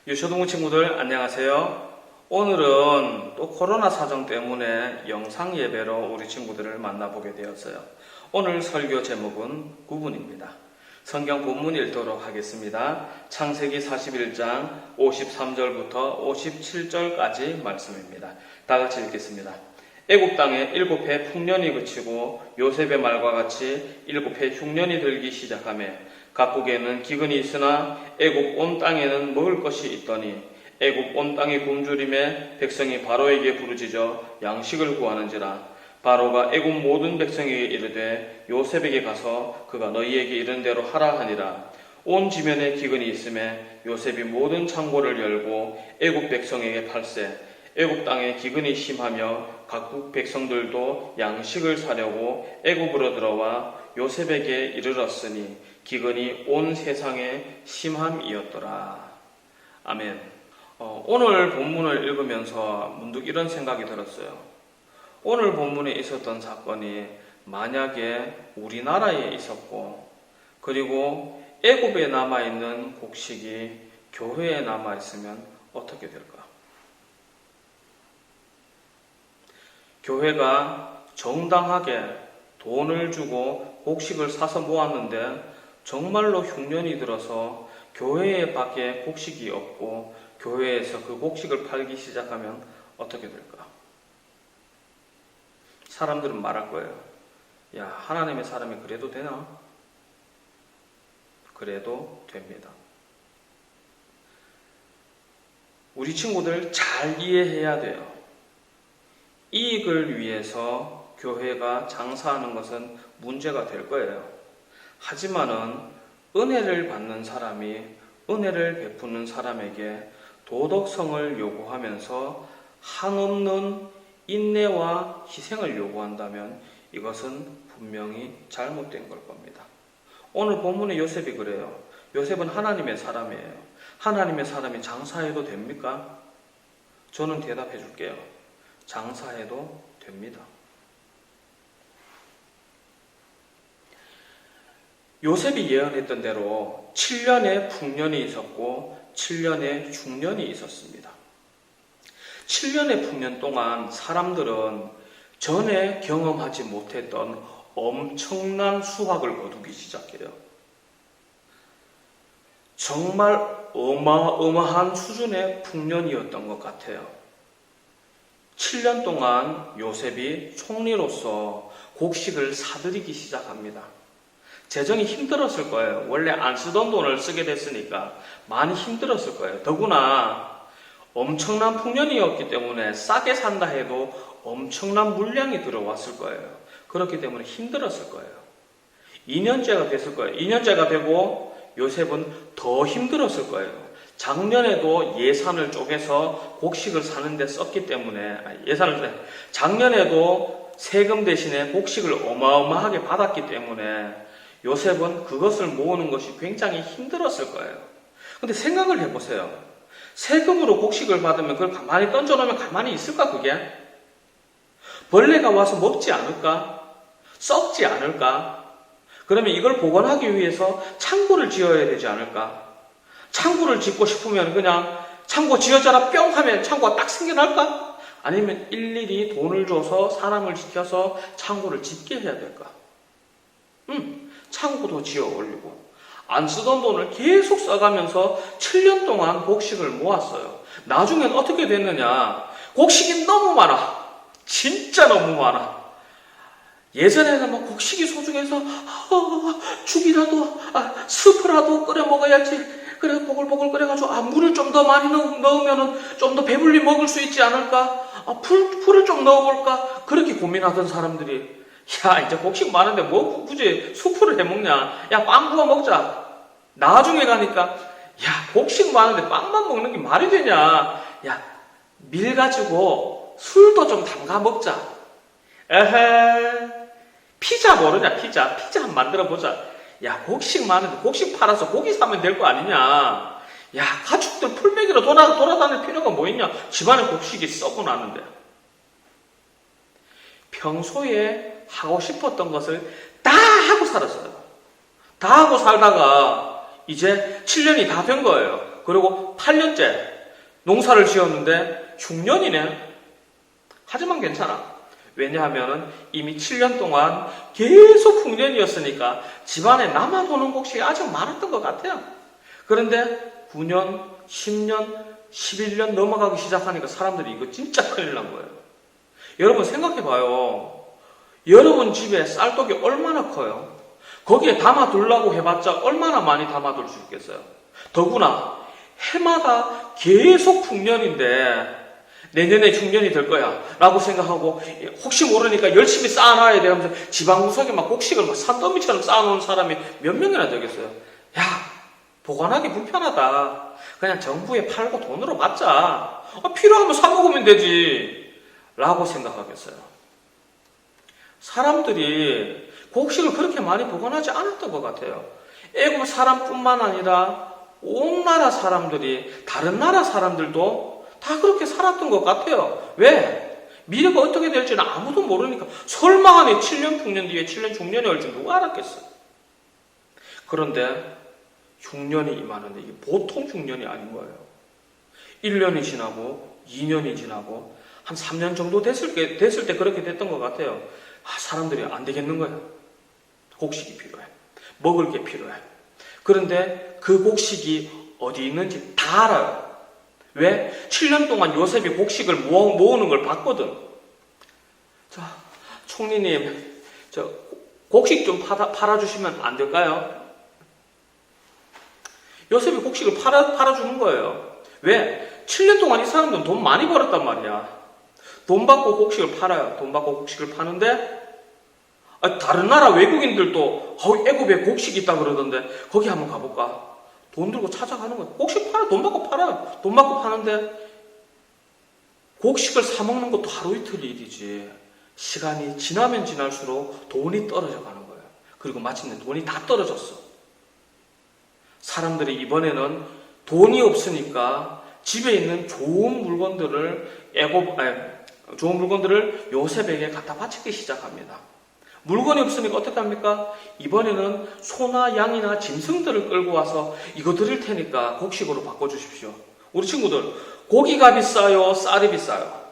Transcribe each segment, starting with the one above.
유초동부 친구들 안녕하세요. 오늘은 또 코로나 사정 때문에 영상 예배로 우리 친구들을 만나보게 되었어요. 오늘 설교 제목은 구분입니다. 성경 본문 읽도록 하겠습니다. 창세기 41장 53절부터 57절까지 말씀입니다. 다 같이 읽겠습니다. 애굽 땅에 7해 풍년이 그치고 요셉의 말과 같이 7해 흉년이 들기 시작하며 각국에는 기근이 있으나 애굽 온 땅에는 먹을 것이 있더니 애굽 온 땅이 굶주림에 백성이 바로에게 부르짖어 양식을 구하는지라. 바로가 애굽 모든 백성에게 이르되 요셉에게 가서 그가 너희에게 이른 대로 하라 하니라. 온 지면에 기근이 있음에 요셉이 모든 창고를 열고 애굽 백성에게 팔세. 애굽 땅에 기근이 심하며 각국 백성들도 양식을 사려고 애굽으로 들어와 요셉에게 이르렀으니 기근이 온 세상에 심함이었더라. 아멘. 오늘 본문을 읽으면서 문득 이런 생각이 들었어요. 오늘 본문에 있었던 사건이 만약에 우리나라에 있었고 그리고 애굽에 남아있는 곡식이 교회에 남아있으면 어떻게 될까? 교회가 정당하게 돈을 주고 곡식을 사서 모았는데 정말로 흉년이 들어서 교회에 밖에 곡식이 없고 교회에서 그 곡식을 팔기 시작하면 어떻게 될까? 사람들은 말할 거예요. 야, 하나님의 사람이 그래도 되나? 그래도 됩니다. 우리 친구들 잘 이해해야 돼요. 이익을 위해서 교회가 장사하는 것은 문제가 될 거예요. 하지만은 은혜를 받는 사람이 은혜를 베푸는 사람에게 도덕성을 요구하면서 한없는 인내와 희생을 요구한다면 이것은 분명히 잘못된 걸 겁니다. 오늘 본문의 요셉이 그래요. 요셉은 하나님의 사람이에요. 하나님의 사람이 장사해도 됩니까? 저는 대답해 줄게요. 장사해도 됩니다. 요셉이 예언했던 대로 7년의 풍년이 있었고 7년의 흉년이 있었습니다. 7년의 풍년 동안 사람들은 전에 경험하지 못했던 엄청난 수확을 거두기 시작해요. 정말 어마어마한 수준의 풍년이었던 것 같아요. 7년 동안 요셉이 총리로서 곡식을 사들이기 시작합니다. 재정이 힘들었을 거예요. 원래 안 쓰던 돈을 쓰게 됐으니까 많이 힘들었을 거예요. 더구나 엄청난 풍년이었기 때문에 싸게 산다 해도 엄청난 물량이 들어왔을 거예요. 그렇기 때문에 힘들었을 거예요. 2년째가 됐을 거예요. 2년째가 되고 요셉은 더 힘들었을 거예요. 작년에도 예산을 쪼개서 곡식을 사는데 썼기 때문에 작년에도 세금 대신에 곡식을 어마어마하게 받았기 때문에 요셉은 그것을 모으는 것이 굉장히 힘들었을 거예요. 근데 생각을 해보세요. 세금으로 곡식을 받으면 그걸 가만히 던져놓으면 가만히 있을까 그게? 벌레가 와서 먹지 않을까? 썩지 않을까? 그러면 이걸 보관하기 위해서 창고를 지어야 되지 않을까? 창고를 짓고 싶으면 그냥 창고 지어져라 뿅 하면 창고가 딱 생겨날까? 아니면 일일이 돈을 줘서 사람을 시켜서 창고를 짓게 해야 될까? 창고도 지어 올리고 안 쓰던 돈을 계속 써가면서 7년 동안 곡식을 모았어요. 나중엔 어떻게 됐느냐? 곡식이 너무 많아. 진짜 너무 많아. 예전에는 막 곡식이 소중해서 죽이라도 스프라도 끓여 먹어야지. 그래 보글보글 끓여가지고 물을 좀 더 많이 넣으면 좀 더 배불리 먹을 수 있지 않을까? 풀을 좀 넣어볼까? 그렇게 고민하던 사람들이 야 이제 곡식 많은데 뭐 굳이 수프를 해먹냐? 야 빵 구워 먹자. 나중에 가니까 야 곡식 많은데 빵만 먹는 게 말이 되냐? 야 밀 가지고 술도 좀 담가 먹자. 에헤 피자 모르냐? 피자 한번 만들어 보자. 야 곡식 많은데 곡식 팔아서 고기 사면 될 거 아니냐? 야 가축들 풀메기로 돌아다닐 필요가 뭐 있냐? 집안에 곡식이 썩어 나는데. 평소에 하고 싶었던 것을 다 하고 살았어요. 다 하고 살다가 이제 7년이 다 된 거예요. 그리고 8년째 농사를 지었는데 흉년이네. 하지만 괜찮아. 왜냐하면 이미 7년 동안 계속 흉년이었으니까 집안에 남아도는 곡식이 아직 많았던 것 같아요. 그런데 9년, 10년, 11년 넘어가기 시작하니까 사람들이 이거 진짜 큰일 난 거예요. 여러분 생각해봐요. 여러분 집에 쌀떡이 얼마나 커요? 거기에 담아두려고 해봤자 얼마나 많이 담아둘 수 있겠어요? 더구나 해마다 계속 흉년인데 내년에 흉년이 될 거야 라고 생각하고 혹시 모르니까 열심히 쌓아놔야 돼 하면서 지방구석에 막 곡식을 막 산더미처럼 쌓아놓은 사람이 몇 명이나 되겠어요? 야, 보관하기 불편하다. 그냥 정부에 팔고 돈으로 받자. 필요하면 사 먹으면 되지 라고 생각하겠어요. 사람들이 곡식을 그렇게 많이 보관하지 않았던 것 같아요. 애국 사람뿐만 아니라 온 나라 사람들이, 다른 나라 사람들도 다 그렇게 살았던 것 같아요. 왜? 미래가 어떻게 될지는 아무도 모르니까. 설마 안에 7년 흉년 뒤에 7년 중년이 올 줄 누가 알았겠어? 그런데 흉년이 임하는데 이게 보통 흉년이 아닌 거예요. 1년이 지나고 2년이 지나고 한 3년 정도 됐을 때 그렇게 됐던 것 같아요. 사람들이 안 되겠는 거야. 곡식이 필요해. 먹을 게 필요해. 그런데 그 곡식이 어디 있는지 다 알아요. 왜? 7년 동안 요셉이 곡식을 모으는 걸 봤거든. 자, 총리님, 저 곡식 좀 팔아주시면 안 될까요? 요셉이 곡식을 팔아주는 거예요. 왜? 7년 동안 이 사람들은 돈 많이 벌었단 말이야. 돈 받고 곡식을 팔아요. 돈 받고 곡식을 파는데 다른 나라 외국인들도 애굽에 곡식이 있다 그러던데 거기 한번 가볼까? 돈 들고 찾아가는 거야. 곡식 팔아. 돈 받고 팔아요. 돈 받고 파는데 곡식을 사 먹는 것도 하루 이틀 일이지. 시간이 지나면 지날수록 돈이 떨어져 가는 거예요. 그리고 마침내 돈이 다 떨어졌어. 사람들이 이번에는 돈이 없으니까 집에 있는 좋은 물건들을 요셉에게 갖다 바치기 시작합니다. 물건이 없으니까 어떻게 합니까? 이번에는 소나 양이나 짐승들을 끌고 와서 이거 드릴 테니까 곡식으로 바꿔주십시오. 우리 친구들, 고기가 비싸요? 쌀이 비싸요?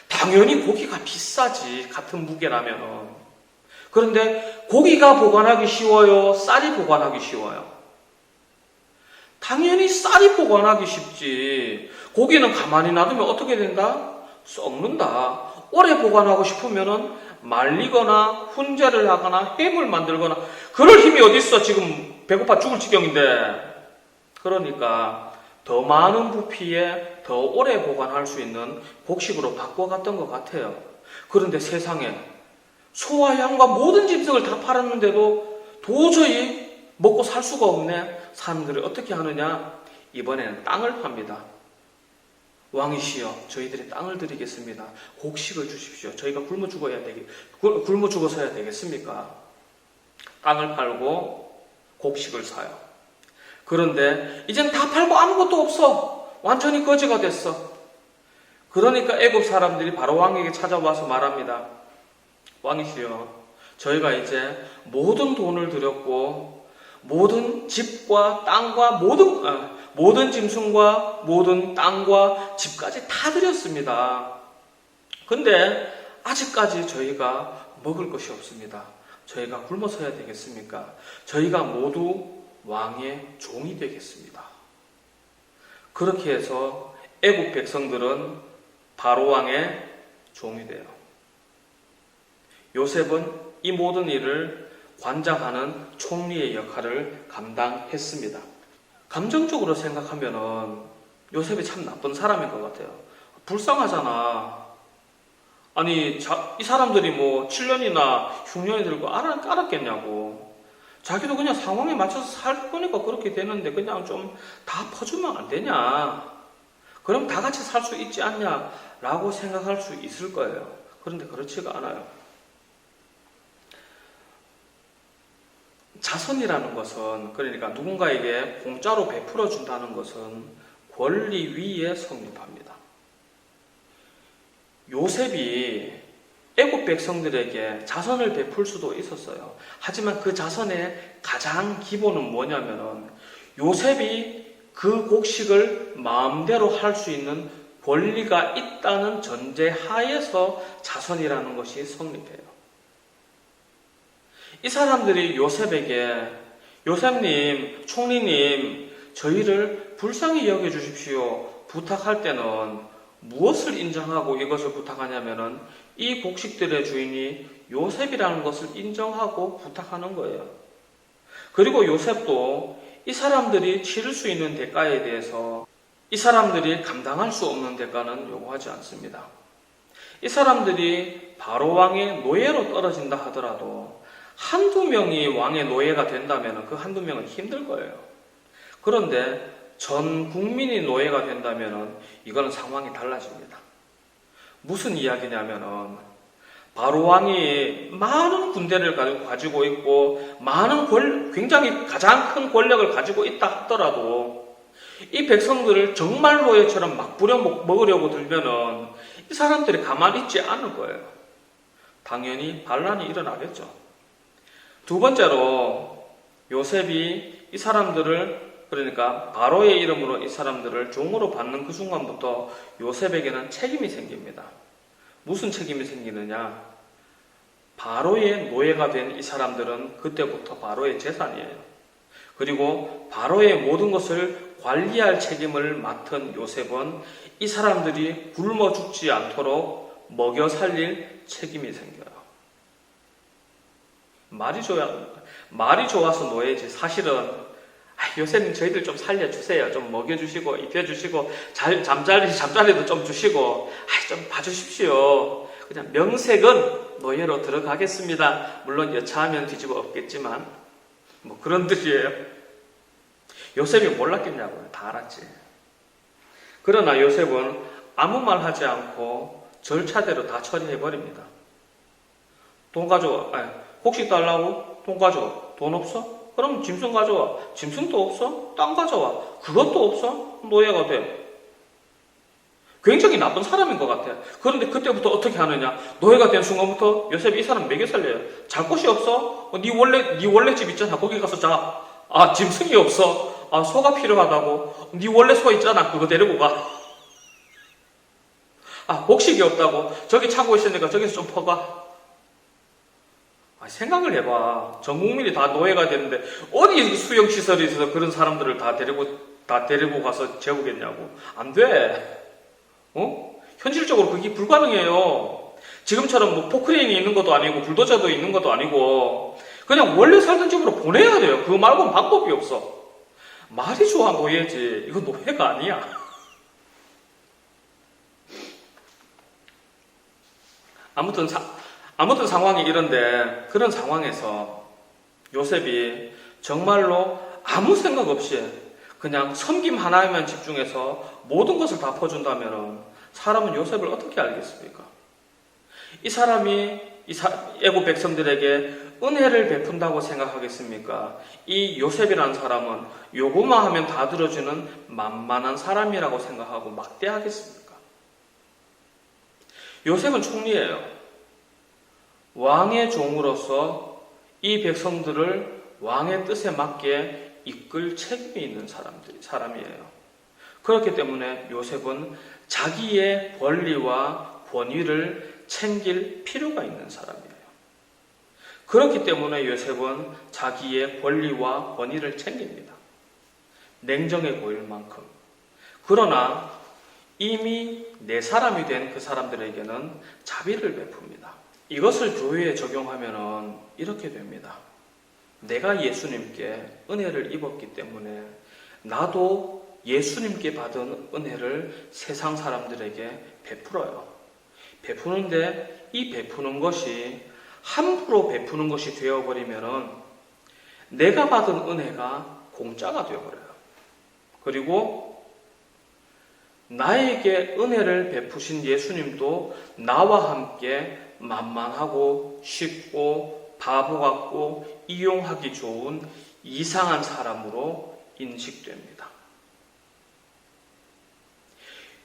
당연히 고기가 비싸지, 같은 무게라면. 그런데 고기가 보관하기 쉬워요? 쌀이 보관하기 쉬워요? 당연히 쌀이 보관하기 쉽지. 고기는 가만히 놔두면 어떻게 된다? 썩는다. 오래 보관하고 싶으면은 말리거나 훈제를 하거나 햄을 만들거나 그럴 힘이 어디 있어. 지금 배고파 죽을 지경인데. 그러니까 더 많은 부피에 더 오래 보관할 수 있는 곡식으로 바꿔갔던 것 같아요. 그런데 세상에 소와 양과 모든 짐승을 다 팔았는데도 도저히 먹고 살 수가 없네. 사람들이 어떻게 하느냐? 이번에는 땅을 팝니다. 왕이시여, 저희들이 땅을 드리겠습니다. 곡식을 주십시오. 저희가 굶어 죽어서야 되겠습니까? 땅을 팔고 곡식을 사요. 그런데 이젠 다 팔고 아무것도 없어. 완전히 거지가 됐어. 그러니까 애굽 사람들이 바로 왕에게 찾아와서 말합니다. 왕이시여, 저희가 이제 모든 돈을 들였고 모든 집과 땅과 모든 짐승과 모든 땅과 집까지 다 드렸습니다. 근데 아직까지 저희가 먹을 것이 없습니다. 저희가 굶어서야 되겠습니까? 저희가 모두 왕의 종이 되겠습니다. 그렇게 해서 애국 백성들은 바로 왕의 종이 돼요. 요셉은 이 모든 일을 관장하는 총리의 역할을 감당했습니다. 감정적으로 생각하면은 요셉이 참 나쁜 사람인 것 같아요. 불쌍하잖아. 아니, 이 사람들이 뭐 7년이나 흉년이 들고 알았겠냐고. 자기도 그냥 상황에 맞춰서 살 거니까 그렇게 되는데 그냥 좀 다 퍼주면 안 되냐. 그럼 다 같이 살 수 있지 않냐 라고 생각할 수 있을 거예요. 그런데 그렇지가 않아요. 자선이라는 것은, 그러니까 누군가에게 공짜로 베풀어 준다는 것은 권리 위에 성립합니다. 요셉이 애굽 백성들에게 자선을 베풀 수도 있었어요. 하지만 그 자선의 가장 기본은 뭐냐면은 요셉이 그 곡식을 마음대로 할 수 있는 권리가 있다는 전제 하에서 자선이라는 것이 성립해요. 이 사람들이 요셉에게 요셉님, 총리님, 저희를 불쌍히 여겨주십시오 부탁할 때는 무엇을 인정하고 이것을 부탁하냐면은 이 곡식들의 주인이 요셉이라는 것을 인정하고 부탁하는 거예요. 그리고 요셉도 이 사람들이 치를 수 있는 대가에 대해서 이 사람들이 감당할 수 없는 대가는 요구하지 않습니다. 이 사람들이 바로 왕의 노예로 떨어진다 하더라도 한두 명이 왕의 노예가 된다면 그 한두 명은 힘들 거예요. 그런데 전 국민이 노예가 된다면 이거는 상황이 달라집니다. 무슨 이야기냐면은 바로 왕이 많은 군대를 가지고 있고 굉장히 가장 큰 권력을 가지고 있다 하더라도 이 백성들을 정말 노예처럼 막 부려먹으려고 들면은 이 사람들이 가만히 있지 않을 거예요. 당연히 반란이 일어나겠죠. 두 번째로 요셉이 이 사람들을 그러니까 바로의 이름으로 이 사람들을 종으로 받는 그 순간부터 요셉에게는 책임이 생깁니다. 무슨 책임이 생기느냐? 바로의 노예가 된 이 사람들은 그때부터 바로의 재산이에요. 그리고 바로의 모든 것을 관리할 책임을 맡은 요셉은 이 사람들이 굶어 죽지 않도록 먹여 살릴 책임이 생겨요. 말이 좋아서 노예지. 사실은 요새는 저희들 좀 살려주세요. 좀 먹여주시고 입혀주시고 잠자리도 좀 주시고 좀 봐주십시오. 그냥 명색은 노예로 들어가겠습니다. 물론 여차하면 뒤집어 엎겠지만 뭐 그런 뜻이에요. 요셉이 몰랐겠냐고요. 다 알았지. 그러나 요셉은 아무 말 하지 않고 절차대로 다 처리해버립니다. 돈 가져와. 곡식 달라고? 돈 가져와. 돈 없어? 그럼 짐승 가져와. 짐승도 없어? 땅 가져와. 그것도 없어? 노예가 돼. 굉장히 나쁜 사람인 것 같아. 그런데 그때부터 어떻게 하느냐? 노예가 된 순간부터 요셉이 이 사람 먹여 살려요. 잘 곳이 없어? 네 원래 집 있잖아. 거기 가서 자. 짐승이 없어. 소가 필요하다고. 네 원래 소 있잖아. 그거 데리고 가. 곡식이 없다고. 저기 차고 있으니까 저기서 좀 퍼가. 생각을 해봐. 전 국민이 다 노예가 되는데 어디 수용시설이 있어서 그런 사람들을 다 데리고 가서 재우겠냐고. 안 돼. 현실적으로 그게 불가능해요. 지금처럼 뭐 포크레인이 있는 것도 아니고 불도저도 있는 것도 아니고 그냥 원래 살던 집으로 보내야 돼요. 그거 말고는 방법이 없어. 말이 좋아 노예지. 이건 노예가 아니야. 아무튼 상황이 이런데 그런 상황에서 요셉이 정말로 아무 생각 없이 그냥 섬김 하나에만 집중해서 모든 것을 다 퍼준다면 사람은 요셉을 어떻게 알겠습니까? 이 사람이 애국 백성들에게 은혜를 베푼다고 생각하겠습니까? 이 요셉이라는 사람은 요거만 하면 다 들어주는 만만한 사람이라고 생각하고 막대하겠습니까? 요셉은 총리예요. 왕의 종으로서 이 백성들을 왕의 뜻에 맞게 이끌 책임이 있는 사람이에요. 그렇기 때문에 요셉은 자기의 권리와 권위를 챙길 필요가 있는 사람이에요. 그렇기 때문에 요셉은 자기의 권리와 권위를 챙깁니다. 냉정해 보일 만큼. 그러나 이미 내 사람이 된 그 사람들에게는 자비를 베풉니다. 이것을 교회에 적용하면 이렇게 됩니다. 내가 예수님께 은혜를 입었기 때문에 나도 예수님께 받은 은혜를 세상 사람들에게 베풀어요. 베푸는데 이 베푸는 것이 함부로 베푸는 것이 되어버리면 내가 받은 은혜가 공짜가 되어버려요. 그리고 나에게 은혜를 베푸신 예수님도 나와 함께 만만하고 쉽고 바보 같고 이용하기 좋은 이상한 사람으로 인식됩니다.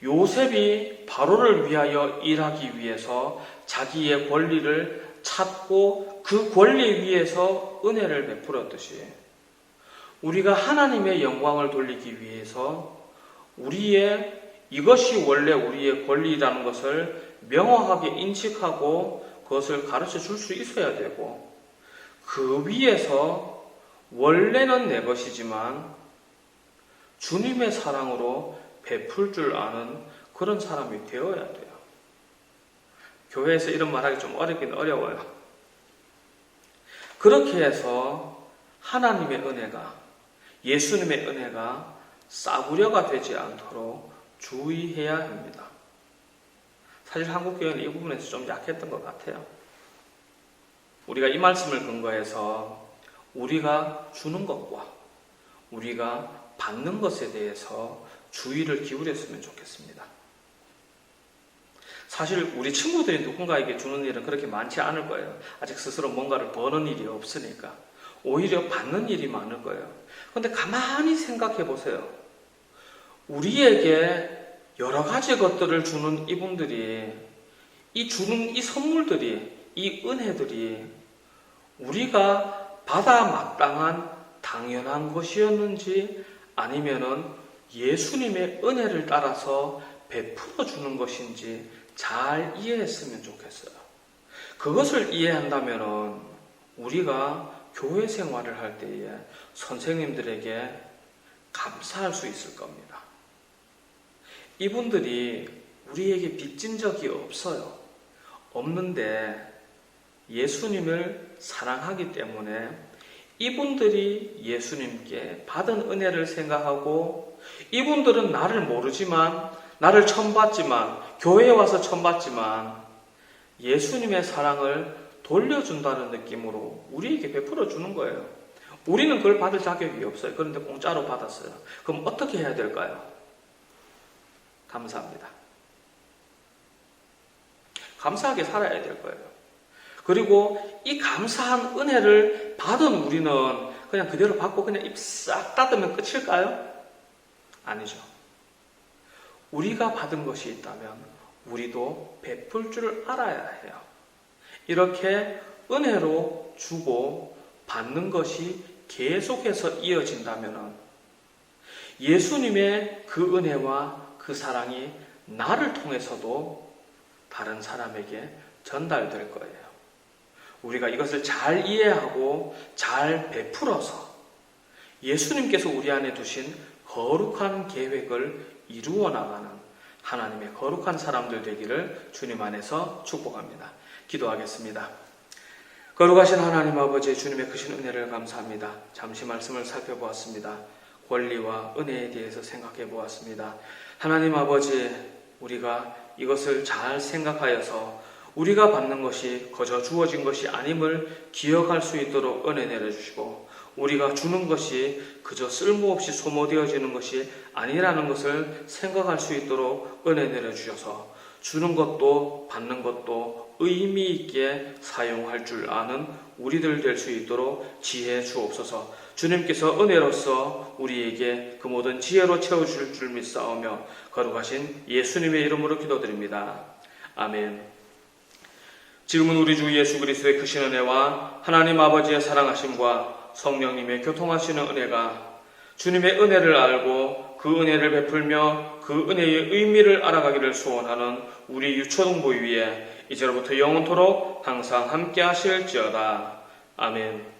요셉이 바로를 위하여 일하기 위해서 자기의 권리를 찾고 그 권리 위에서 은혜를 베풀었듯이 우리가 하나님의 영광을 돌리기 위해서 이것이 원래 우리의 권리라는 것을 명확하게 인식하고 그것을 가르쳐 줄 수 있어야 되고, 그 위에서 원래는 내 것이지만 주님의 사랑으로 베풀 줄 아는 그런 사람이 되어야 돼요. 교회에서 이런 말하기 좀 어렵긴 어려워요. 그렇게 해서 하나님의 은혜가, 예수님의 은혜가 싸구려가 되지 않도록 주의해야 합니다. 사실 한국교회는 이 부분에서 좀 약했던 것 같아요. 우리가 이 말씀을 근거해서 우리가 주는 것과 우리가 받는 것에 대해서 주의를 기울였으면 좋겠습니다. 사실 우리 친구들이 누군가에게 주는 일은 그렇게 많지 않을 거예요. 아직 스스로 뭔가를 버는 일이 없으니까. 오히려 받는 일이 많을 거예요. 그런데 가만히 생각해 보세요. 우리에게 여러 가지 것들을 주는 이분들이, 주는 이 선물들이, 이 은혜들이 우리가 받아 마땅한 당연한 것이었는지 아니면은 예수님의 은혜를 따라서 베풀어 주는 것인지 잘 이해했으면 좋겠어요. 그것을 이해한다면은 우리가 교회 생활을 할 때에 선생님들에게 감사할 수 있을 겁니다. 이분들이 우리에게 빚진 적이 없어요. 없는데 예수님을 사랑하기 때문에 이분들이 예수님께 받은 은혜를 생각하고, 이분들은 나를 모르지만, 나를 처음 봤지만, 교회에 와서 처음 봤지만 예수님의 사랑을 돌려준다는 느낌으로 우리에게 베풀어 주는 거예요. 우리는 그걸 받을 자격이 없어요. 그런데 공짜로 받았어요. 그럼 어떻게 해야 될까요? 감사합니다. 감사하게 살아야 될 거예요. 그리고 이 감사한 은혜를 받은 우리는 그냥 그대로 받고 그냥 입 싹 닫으면 끝일까요? 아니죠. 우리가 받은 것이 있다면 우리도 베풀 줄 알아야 해요. 이렇게 은혜로 주고 받는 것이 계속해서 이어진다면 예수님의 그 은혜와 그 사랑이 나를 통해서도 다른 사람에게 전달될 거예요. 우리가 이것을 잘 이해하고 잘 베풀어서 예수님께서 우리 안에 두신 거룩한 계획을 이루어 나가는 하나님의 거룩한 사람들 되기를 주님 안에서 축복합니다. 기도하겠습니다. 거룩하신 하나님 아버지, 주님의 크신 은혜를 감사합니다. 잠시 말씀을 살펴보았습니다. 권리와 은혜에 대해서 생각해 보았습니다. 하나님 아버지, 우리가 이것을 잘 생각하여서 우리가 받는 것이 거저 주어진 것이 아님을 기억할 수 있도록 은혜 내려주시고, 우리가 주는 것이 그저 쓸모없이 소모되어지는 것이 아니라는 것을 생각할 수 있도록 은혜 내려주셔서 주는 것도 받는 것도 의미 있게 사용할 줄 아는 우리들 될 수 있도록 지혜 주옵소서. 주님께서 은혜로서 우리에게 그 모든 지혜로 채워주실 줄 믿사오며 거룩하신 예수님의 이름으로 기도드립니다. 아멘. 지금은 우리 주 예수 그리스도의 크신 은혜와 하나님 아버지의 사랑하심과 성령님의 교통하시는 은혜가, 주님의 은혜를 알고 그 은혜를 베풀며 그 은혜의 의미를 알아가기를 소원하는 우리 유초동부 위에 이제로부터 영원토록 항상 함께 하실지어다. 아멘.